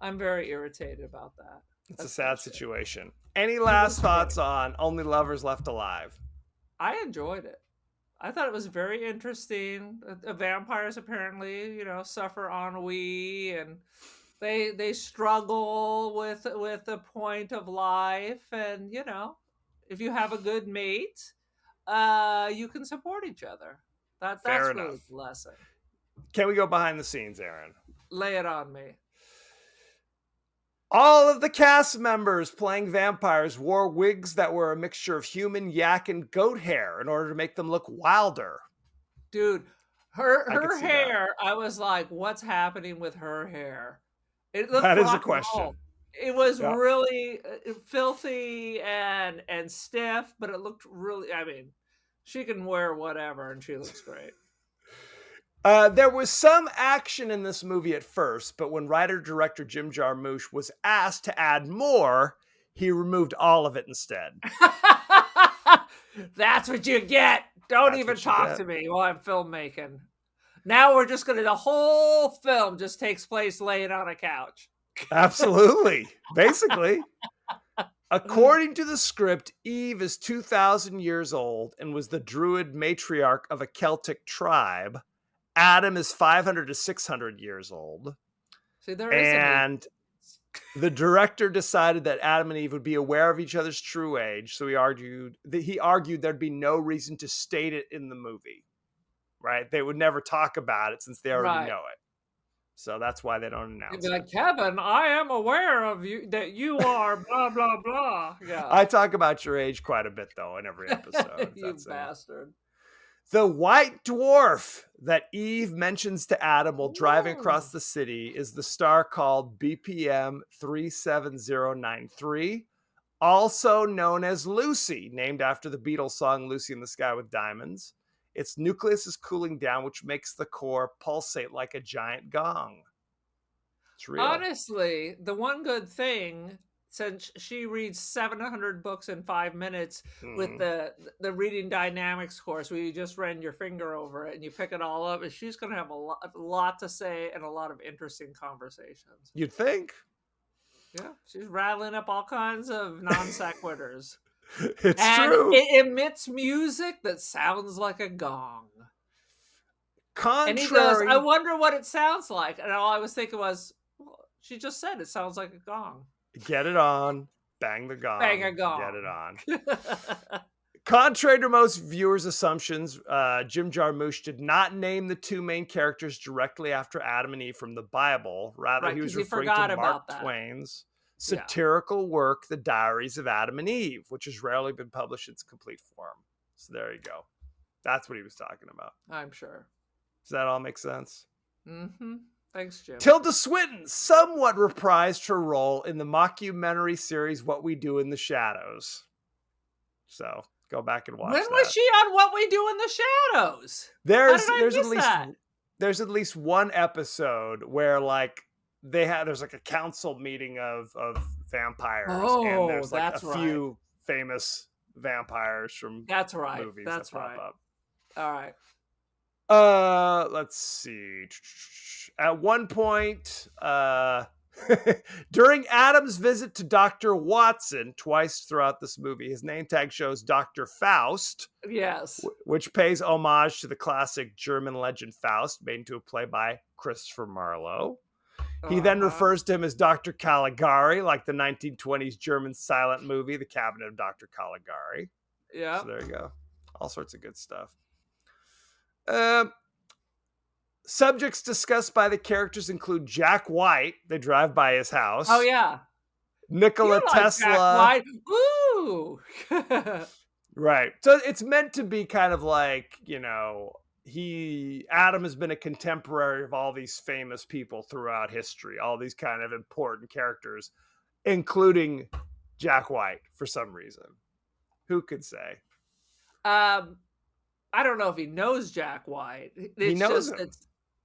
I'm very irritated about that. It's a That's sad bullshit. situation. Any was last great. thoughts on Only Lovers Left Alive? I enjoyed it. I thought it was very interesting. Vampires apparently, suffer ennui, and they struggle with the point of life, and if you have a good mate, you can support each other. That's Fair really enough. the lesson. Can we go behind the scenes, Aaron? Lay it on me. All of the cast members playing vampires wore wigs that were a mixture of human, yak, and goat hair in order to make them look wilder. Dude, I her could see that. hair, I was like, what's happening with her hair? It looked That is a rock and question. roll. It was Yeah. really filthy and stiff, but it looked really, I mean, she can wear whatever and she looks great. There was some action in this movie at first, but when writer-director Jim Jarmusch was asked to add more, he removed all of it instead. That's what you get. Don't That's even what you talk get. to me while I'm filmmaking. Now we're just the whole film just takes place laying on a couch. Absolutely. Basically. According to the script, Eve is 2,000 years old and was the druid matriarch of a Celtic tribe. Adam is 500 to 600 years old. See, there is And the director decided that Adam and Eve would be aware of each other's true age. So he argued there'd be no reason to state it in the movie. Right? They would never talk about it since they already know it. So that's why they don't announce it. Like, Kevin, I am aware of you that you are blah blah blah. Yeah, I talk about your age quite a bit though in every episode. you bastard. The white dwarf that Eve mentions to Adam while driving across the city is the star called BPM 37093, also known as Lucy, named after the Beatles song Lucy in the Sky with Diamonds. Its nucleus is cooling down, which makes the core pulsate like a giant gong. It's real. Honestly, the one good thing, since she reads 700 books in 5 minutes with the reading dynamics course where you just run your finger over it and you pick it all up, is she's going to have a lot to say and a lot of interesting conversations. You'd think. Yeah, she's rattling up all kinds of non sequiturs. It's and true. It emits music that sounds like a gong. Contrary. And he goes, I wonder what it sounds like. And all I was thinking was, well, she just said it sounds like a gong. Get it on. Bang the gong. Bang a gong. Get it on. Contrary to most viewers' assumptions, Jim Jarmusch did not name the two main characters directly after Adam and Eve from the Bible. Rather, he was referring to Mark Twain's satirical work, The Diaries of Adam and Eve, which has rarely been published in its complete form. So there you go. That's what he was talking about. I'm sure. Does that all make sense? Mm-hmm. Thanks, Jim. Tilda Swinton somewhat reprised her role in the mockumentary series What We Do in the Shadows. So go back and watch When that. was she on What We Do in the Shadows? There's at least one episode where like there's like a council meeting of vampires, and there's like a few famous vampires from movies that pop up. All right. Let's see. At one point, during Adam's visit to Dr. Watson twice throughout this movie, his name tag shows Dr. Faust. Yes. Which pays homage to the classic German legend Faust, made into a play by Christopher Marlowe. He then refers to him as Dr. Caligari, like the 1920s German silent movie, The Cabinet of Dr. Caligari. Yeah. So there you go. All sorts of good stuff. Subjects discussed by the characters include Jack White. They drive by his house. Oh, yeah. Nikola Tesla. Jack White. Ooh. Right. So it's meant to be kind of like, Adam has been a contemporary of all these famous people throughout history, all these kind of important characters, including Jack White for some reason. Who could say? I don't know if he knows Jack White. He knows him.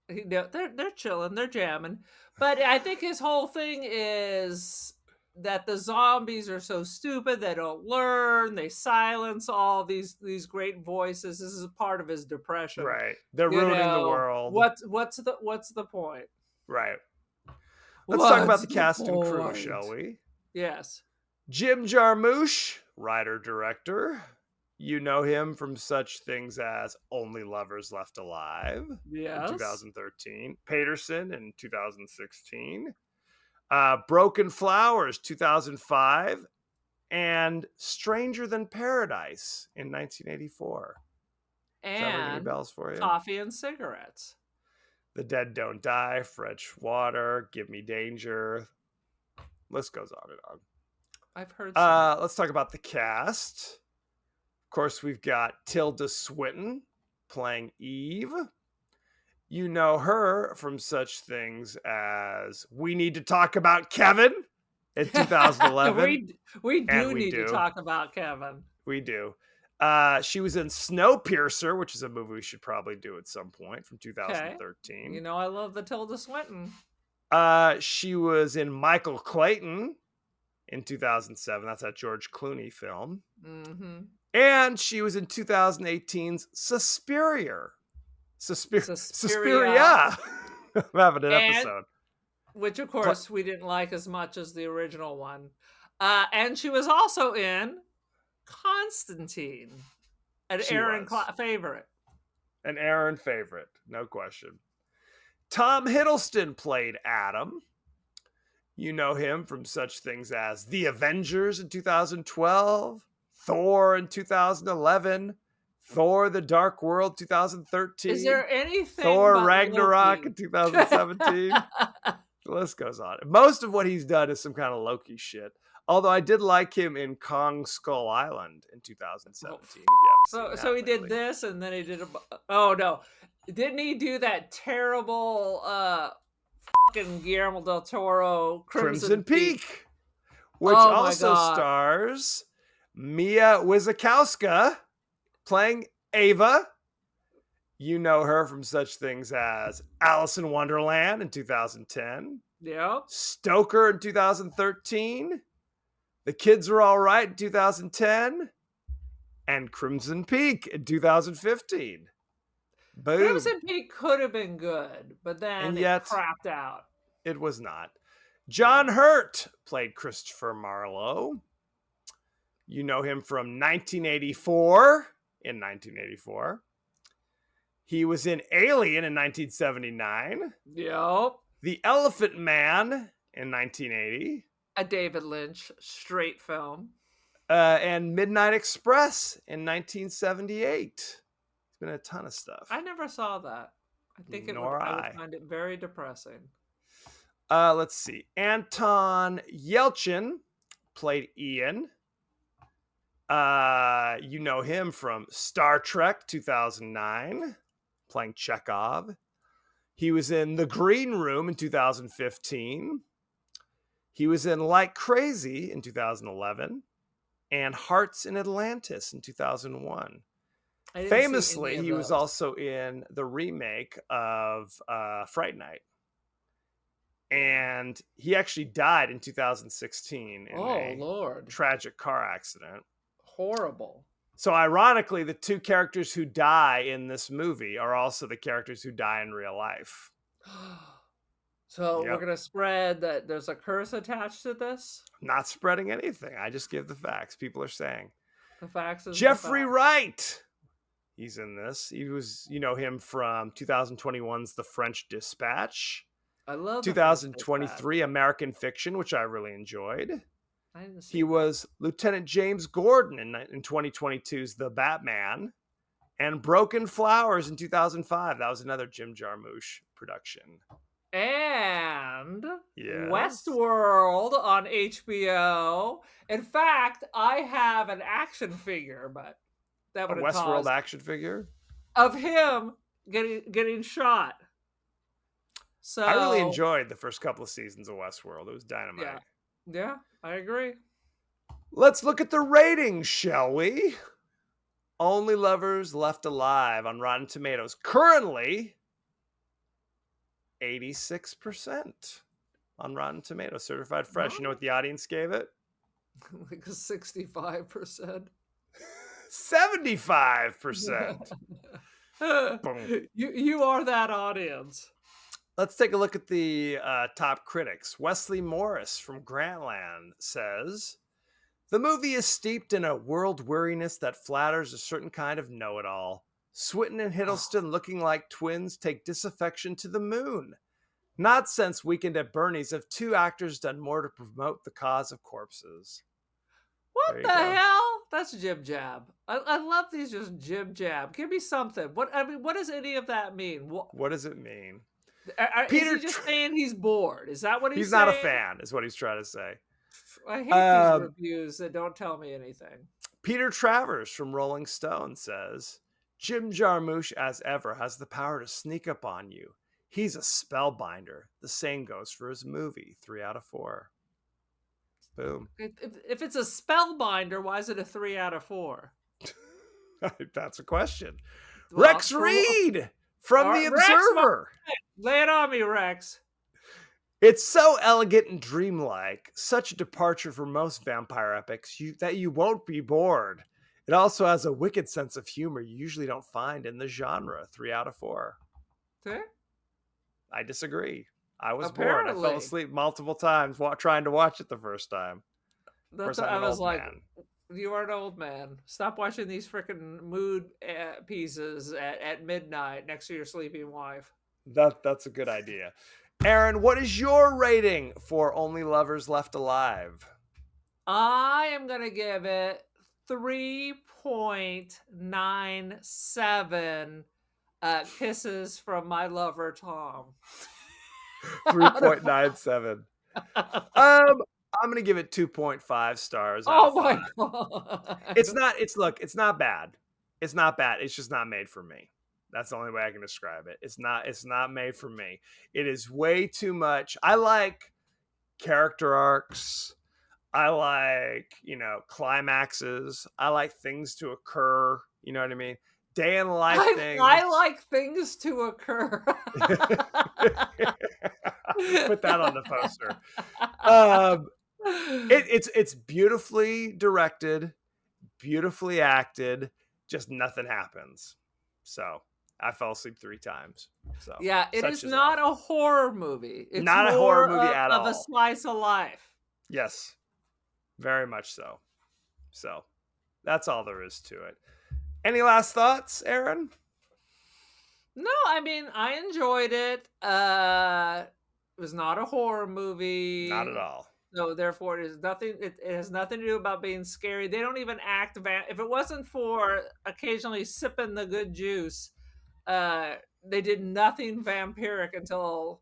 They're chilling, they're jamming. But I think his whole thing is that the zombies are so stupid, they don't learn, they silence all these great voices. This is part of his depression. Right. They're ruining the world. What's the point? Right. Let's talk about What's the the cast and crew, point? shall we? Yes. Jim Jarmusch, writer-director. You know him from such things as Only Lovers Left Alive Yes. in 2013, Paterson in 2016, Broken Flowers 2005, and Stranger Than Paradise in 1984. Does that ring any And bells for you? Coffee and Cigarettes. The Dead Don't Die, Fresh Water, Give Me Danger. List goes on and on. I've heard some. Let's talk about the cast. Of course, we've got Tilda Swinton playing Eve. You know her from such things as We Need to Talk About Kevin in 2011. we do need do. to talk about Kevin. We do. She was in Snowpiercer, which is a movie we should probably do at some point from 2013. You know I love the Tilda Swinton. She was in Michael Clayton in 2007. That's that George Clooney film. Mm-hmm. And she was in 2018's Suspiria. Suspiria. I'm having an episode. Which, of course, we didn't like as much as the original one. And she was also in Constantine, an Aaron favorite. An Aaron favorite, no question. Tom Hiddleston played Adam. You know him from such things as The Avengers in 2012, Thor in 2011, Thor The Dark World 2013. Is there anything Thor Ragnarok in 2017? The list goes on. Most of what he's done is some kind of Loki shit. Although I did like him in Kong Skull Island in 2017. If you haven't seen So he that did lately. this, and then he did oh no, didn't he do that terrible fucking Guillermo del Toro Crimson Peak, which Oh my also God. stars Mia Wasikowska playing Ava. You know her from such things as Alice in Wonderland in 2010, Yep. Stoker in 2013, The Kids Are All Right in 2010, and Crimson Peak in 2015. Boom. Crimson Peak could have been good, but then And it yet- crapped out. It was not. John Hurt played Christopher Marlowe. You know him from 1984. In 1984. He was in Alien in 1979. Yep. The Elephant Man in 1980. A David Lynch straight film. And Midnight Express in 1978. It's been a ton of stuff. I never saw that. I think I Nor I. would find it very depressing. Let's see. Anton Yelchin played Ian. You know him from Star Trek 2009, playing Chekhov. He was in The Green Room in 2015. He was in Like Crazy in 2011 and Hearts in Atlantis in 2001. I didn't see Famously, any of he was those. also in the remake of Fright Night. And he actually died in 2016 in Oh a Lord, tragic car accident. horrible. So ironically, the two characters who die in this movie are also the characters who die in real life. So Yep. we're gonna spread that there's a curse attached to this. I'm not spreading anything. I just give the facts. People are saying. The facts is the Jeffrey facts. Wright. He's in this. He was, you know him from 2021's The French Dispatch. I love the French 2023 American Fiction, which I really enjoyed. Dispatch. I didn't see He that. was Lieutenant James Gordon in 2022's The Batman, and Broken Flowers in 2005. That was another Jim Jarmusch production. And Yes. Westworld on HBO. In fact, I have an action figure, but that A would have Westworld caused action figure. of him getting shot. So I really enjoyed the first couple of seasons of Westworld. It was dynamite. Yeah. Yeah, I agree. Let's look at the ratings, shall we? Only Lovers Left Alive on Rotten Tomatoes. Currently, 86% on Rotten Tomatoes, certified fresh. You know what the audience gave it? Like a 65%. 75%. Boom. You are that audience. Let's take a look at the top critics. Wesley Morris from Grantland says, the movie is steeped in a world weariness that flatters a certain kind of know-it-all. Swinton and Hiddleston looking like twins take disaffection to the moon. Not since Weekend at Bernie's have two actors done more to promote the cause of corpses. What the hell? That's jib jab. I love these just jib jab. Give me something. What does any of that mean? What does it mean? Peter is he just saying he's bored? Is that what he's saying? He's not a fan, is what he's trying to say. I hate these reviews that don't tell me anything. Peter Travers from Rolling Stone says, Jim Jarmusch, as ever, has the power to sneak up on you. He's a spellbinder. The same goes for his movie. 3 out of 4. Boom. If it's a spellbinder, why is it a 3 out of 4? That's a question. Well, Rex Reed from The Observer. Lay it on me, Rex. It's so elegant and dreamlike, such a departure from most vampire epics that you won't be bored. It also has a wicked sense of humor you usually don't find in the genre. 3 out of 4. Okay. I disagree. I was bored. I fell asleep multiple times trying to watch it the first time. I was like, you are an old man. Stop watching these freaking mood pieces at midnight next to your sleeping wife. That's a good idea. Aaron, what is your rating for Only Lovers Left Alive? I am going to give it 3.97 kisses from my lover, Tom. 3.97. I'm going to give it 2.5 stars. Oh my God. It's not bad. It's not bad. It's just not made for me. That's the only way I can describe it. It's not made for me. It is way too much. I like character arcs. I like, climaxes. I like things to occur. You know what I mean? Day in life things. I like things to occur. Put that on the poster. It's beautifully directed, beautifully acted. Just nothing happens. So I fell asleep 3 times. So yeah, it is not a horror movie. It's not a horror movie at all. Of a slice of life. Yes, very much so. So that's all there is to it. Any last thoughts, Aaron? No, I mean, I enjoyed it. It was not a horror movie. Not at all. So therefore, it has nothing to do about being scary. They don't even act. If it wasn't for occasionally sipping the good juice, they did nothing vampiric until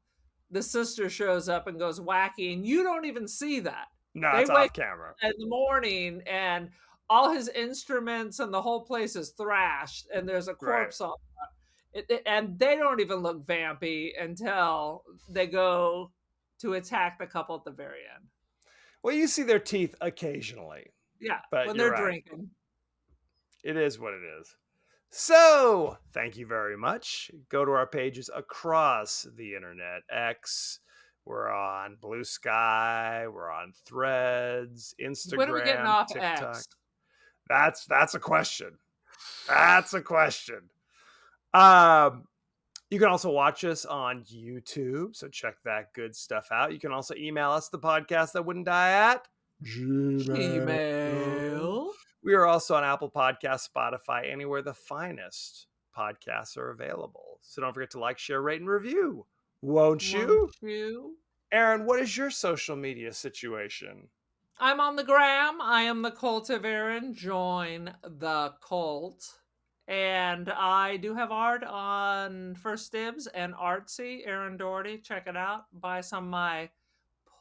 the sister shows up and goes wacky, and you don't even see that. No, it's off camera in the morning, and all his instruments and the whole place is thrashed, and there's a corpse on it, and they don't even look vampy until they go to attack the couple at the very end. Well, you see their teeth occasionally. Yeah, but when they're drinking. It is what it is. So, thank you very much. Go to our pages across the internet. X, we're on Blue Sky, we're on Threads, Instagram, when are we getting off TikTok. X? That's a question. That's a question. You can also watch us on YouTube, so check that good stuff out. You can also email us, the podcast that wouldn't die at Gmail. We are also on Apple Podcasts, Spotify, anywhere the finest podcasts are available. So don't forget to like, share, rate, and review. Won't you? Aaron, what is your social media situation? I'm on the gram. I am the Cult of Aaron. Join the cult. And I do have art on First Dibs and Artsy, Aaron Doherty. Check it out. Buy some of my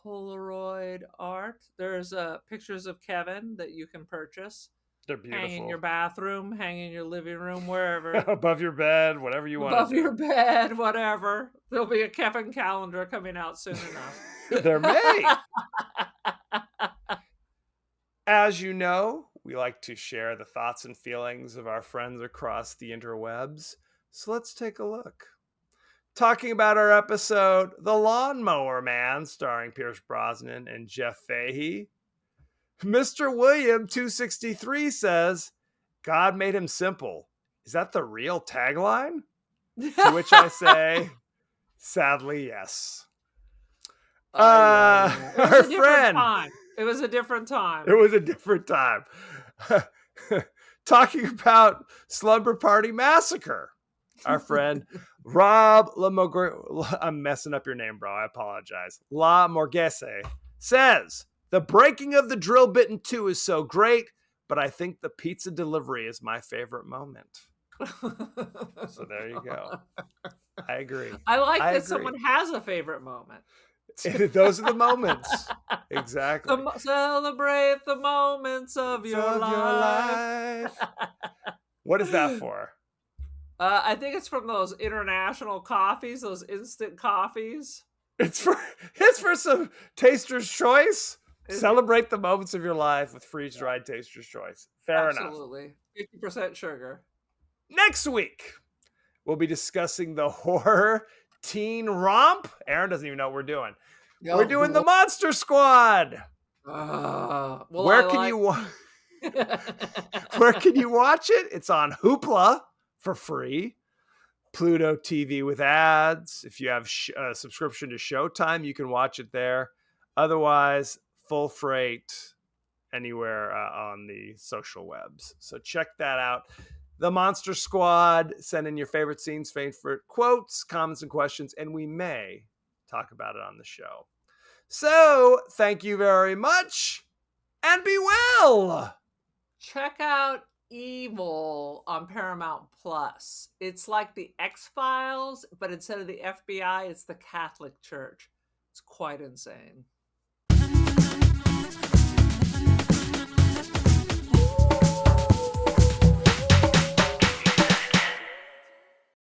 Polaroid art. There's pictures of Kevin that you can purchase. They're beautiful. Hang in your bathroom, hang in your living room, wherever. Above your bed, whatever you want. Above your bed, whatever. There'll be a Kevin calendar coming out soon enough. There may. As you know, we like to share the thoughts and feelings of our friends across the interwebs. So let's take a look. talking about our episode, The Lawnmower Man, starring Pierce Brosnan and Jeff Fahey. Mr. William 263 says, God made him simple. Is that the real tagline? To which I say, sadly, yes. Our friend. It was a different time. It was a different time. Talking about Slumber Party Massacre. Our friend Rob Lamorgese, I'm messing up your name, bro. I apologize. La Morgese says, the breaking of the drill bit in 2 is so great, but I think the pizza delivery is my favorite moment. So there you go. I agree. I like that someone has a favorite moment. Those are the moments. Exactly. Celebrate the moments of your life. What is that for? I think it's from those international coffees, those instant coffees. It's for some Taster's Choice. Celebrate the moments of your life with freeze-dried Taster's Choice. Fair enough. Absolutely. 50% sugar. Next week, we'll be discussing the horror teen romp. Aaron doesn't even know what we're doing. We're doing the Monster Squad. Where can you watch it? It's on Hoopla for free. Pluto TV with ads. If you have a subscription to Showtime, you can watch it there. Otherwise, full freight anywhere on the social webs. So check that out. The Monster Squad. Send in your favorite scenes, favorite quotes, comments, and questions, and we may talk about it on the show. So, thank you very much, and be well. Check out Evil on Paramount Plus. It's like the X-Files, but instead of the FBI, it's the Catholic Church. It's quite insane.